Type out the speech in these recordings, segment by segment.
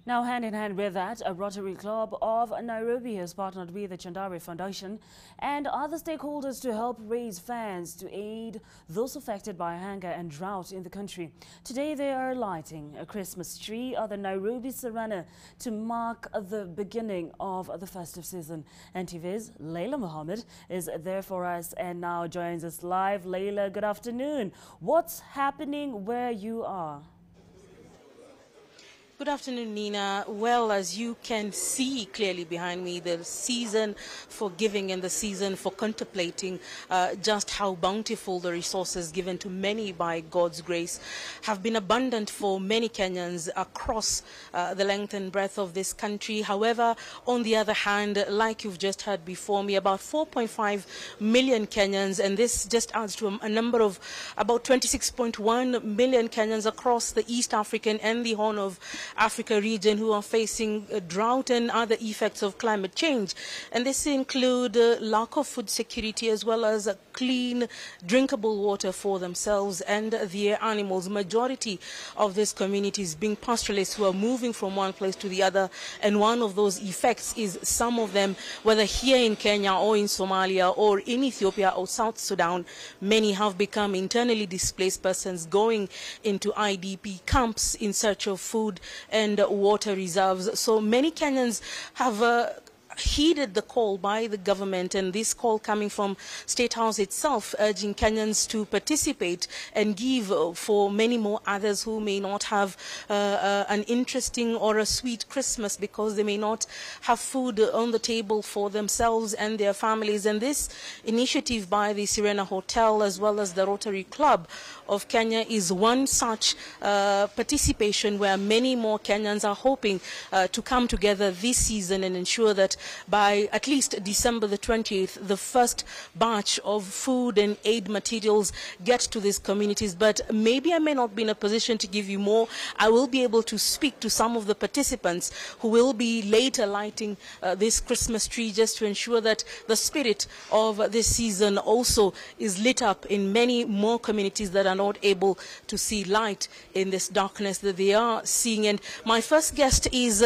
Now, hand in hand with that, a Rotary Club of Nairobi has partnered with the Chandari Foundation and other stakeholders to help raise funds to aid those affected by hunger and drought in the country. Today, they are lighting a Christmas tree at the Nairobi Savannah to mark the beginning of the festive season. NTV's Layla Mohammed is there for us and now joins us live. Layla, good afternoon. What's happening where you are? Good afternoon, Nina. Well, as you can see clearly behind me, the season for giving and the season for contemplating just how bountiful the resources given to many by God's grace have been abundant for many Kenyans across the length and breadth of this country. However, on the other hand, like you've just heard before me, about 4.5 million Kenyans, and this just adds to a number of about 26.1 million Kenyans across the East African and the Horn of Africa region who are facing drought and other effects of climate change. And this include lack of food security as well as clean, drinkable water for themselves and their animals. Majority of these communities being pastoralists who are moving from one place to the other. And one of those effects is some of them, whether here in Kenya or in Somalia or in Ethiopia or South Sudan, many have become internally displaced persons going into IDP camps in search of food and water reserves. So many Kenyans have heeded the call by the government, and this call coming from State House itself, urging Kenyans to participate and give for many more others who may not have an interesting or a sweet Christmas because they may not have food on the table for themselves and their families. And this initiative by the Serena Hotel as well as the Rotary Club of Kenya is one such participation where many more Kenyans are hoping to come together this season and ensure that by at least December the 20th, the first batch of food and aid materials get to these communities. But maybe I may not be in a position to give you more. I will be able to speak to some of the participants who will be later lighting this Christmas tree just to ensure that the spirit of this season also is lit up in many more communities that are not able to see light in this darkness that they are seeing. And my first guest is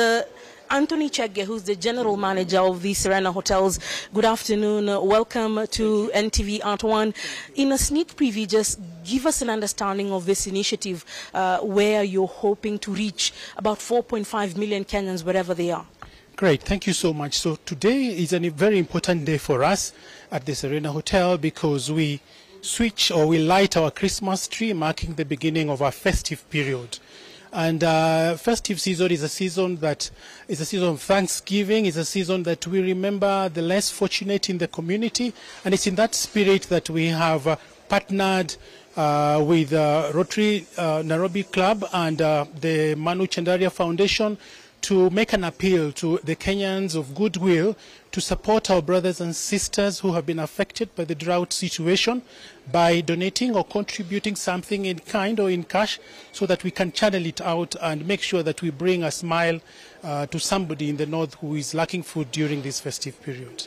Anthony Chege, who's the general manager of the Serena Hotels. Good afternoon. Welcome to NTV Art One. In a sneak preview, just give us an understanding of this initiative where you're hoping to reach about 4.5 million Kenyans wherever they are. Great. Thank you so much. So today is a very important day for us at the Serena Hotel because we we light our Christmas tree, marking the beginning of our festive period. And festive season is a season that is a season of Thanksgiving. It's a season that we remember the less fortunate in the community, and it's in that spirit that we have partnered with Rotary Nairobi Club and the Manu Chandaria Foundation to make an appeal to the Kenyans of goodwill to support our brothers and sisters who have been affected by the drought situation by donating or contributing something in kind or in cash so that we can channel it out and make sure that we bring a smile to somebody in the north who is lacking food during this festive period.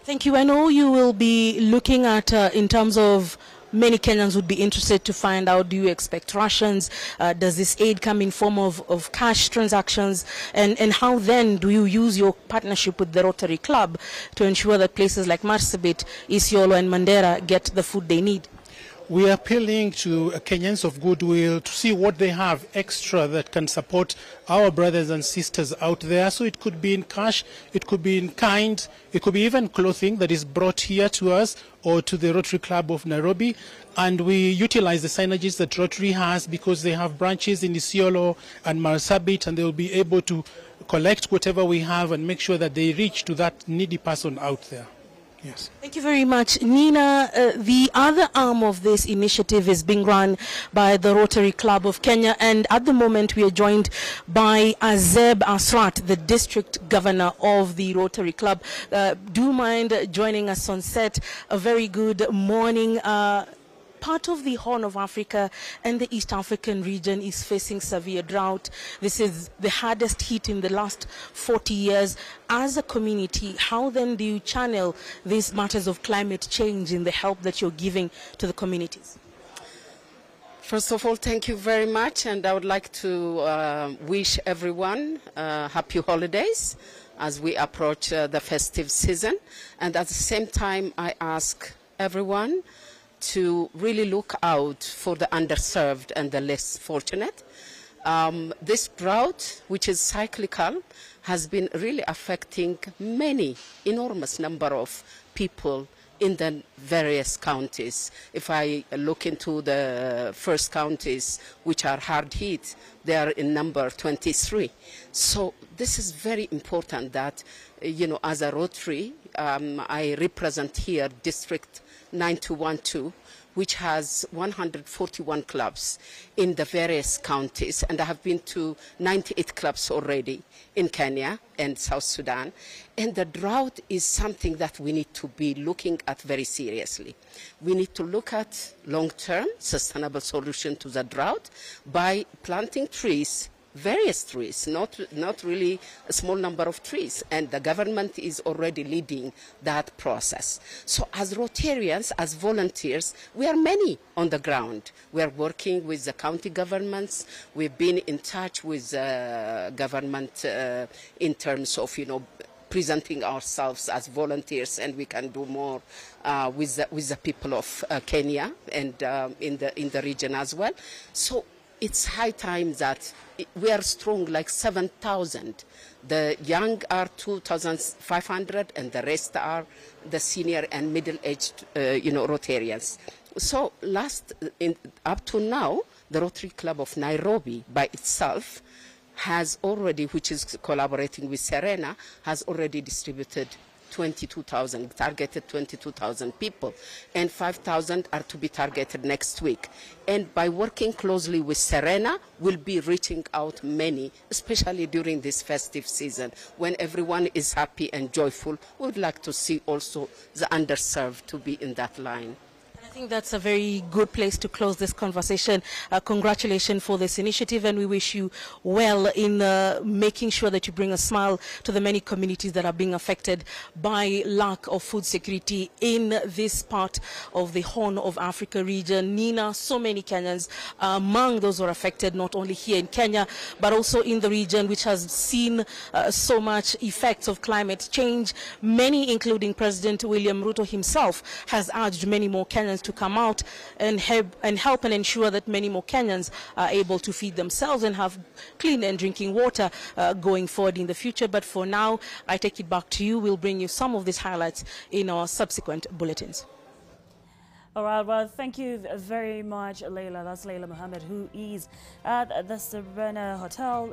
Thank you. I know you will be looking at, in terms of many Kenyans would be interested to find out, do you expect rations? Does this aid come in form of cash transactions? And how then do you use your partnership with the Rotary Club to ensure that places like Marsabit, Isiolo and Mandera get the food they need? We are appealing to Kenyans of goodwill to see what they have extra that can support our brothers and sisters out there. So it could be in cash, it could be in kind, it could be even clothing that is brought here to us or to the Rotary Club of Nairobi. And we utilize the synergies that Rotary has because they have branches in Isiolo and Marsabit, and they will be able to collect whatever we have and make sure that they reach to that needy person out there. Yes. Thank you very much. Nina, the other arm of this initiative is being run by the Rotary Club of Kenya, and at the moment we are joined by Azeb Asrat, the District Governor of the Rotary Club. Do mind joining us on set. A very good morning. Part of the Horn of Africa and the East African region is facing severe drought. This is the hardest hit in the last 40 years. As a community, how then do you channel these matters of climate change in the help that you're giving to the communities? First of all, thank you very much, and I would like to wish everyone happy holidays as we approach the festive season. And at the same time, I ask everyone to really look out for the underserved and the less fortunate. This drought, which is cyclical, has been really affecting many, enormous number of people in the various counties. If I look into the first counties which are hard hit, they are in number 23. So this is very important that, as a Rotary, I represent here District 9212, which has 141 clubs in the various counties, and I have been to 98 clubs already in Kenya and South Sudan. And the drought is something that we need to be looking at very seriously. We need to look at long-term sustainable solution to the drought by planting trees, various trees, not really a small number of trees, and the government is already leading that process. So as Rotarians, as volunteers, we are many on the ground. We are working with the county governments. We've been in touch with government in terms of, presenting ourselves as volunteers, and we can do more with the people of Kenya and in the region as well. So it's high time that we are strong, like 7,000. The young are 2,500, and the rest are the senior and middle-aged, Rotarians. So up to now, the Rotary Club of Nairobi by itself has already, which is collaborating with Serena, has already distributed 22,000, targeted 22,000 people, and 5,000 are to be targeted next week. And by working closely with Serena, we'll be reaching out many, especially during this festive season, when everyone is happy and joyful. We would like to see also the underserved to be in that line. I think that's a very good place to close this conversation. Congratulations for this initiative, and we wish you well in making sure that you bring a smile to the many communities that are being affected by lack of food security in this part of the Horn of Africa region. Nina, so many Kenyans among those who are affected, not only here in Kenya, but also in the region, which has seen so much effects of climate change. Many, including President William Ruto himself, has urged many more Kenyans to come out and help and ensure that many more Kenyans are able to feed themselves and have clean and drinking water going forward in the future. But for now, I take it back to you. We'll bring you some of these highlights in our subsequent bulletins. All right, well, thank you very much, Leila. That's Leila Mohammed, who is at the Serena Hotel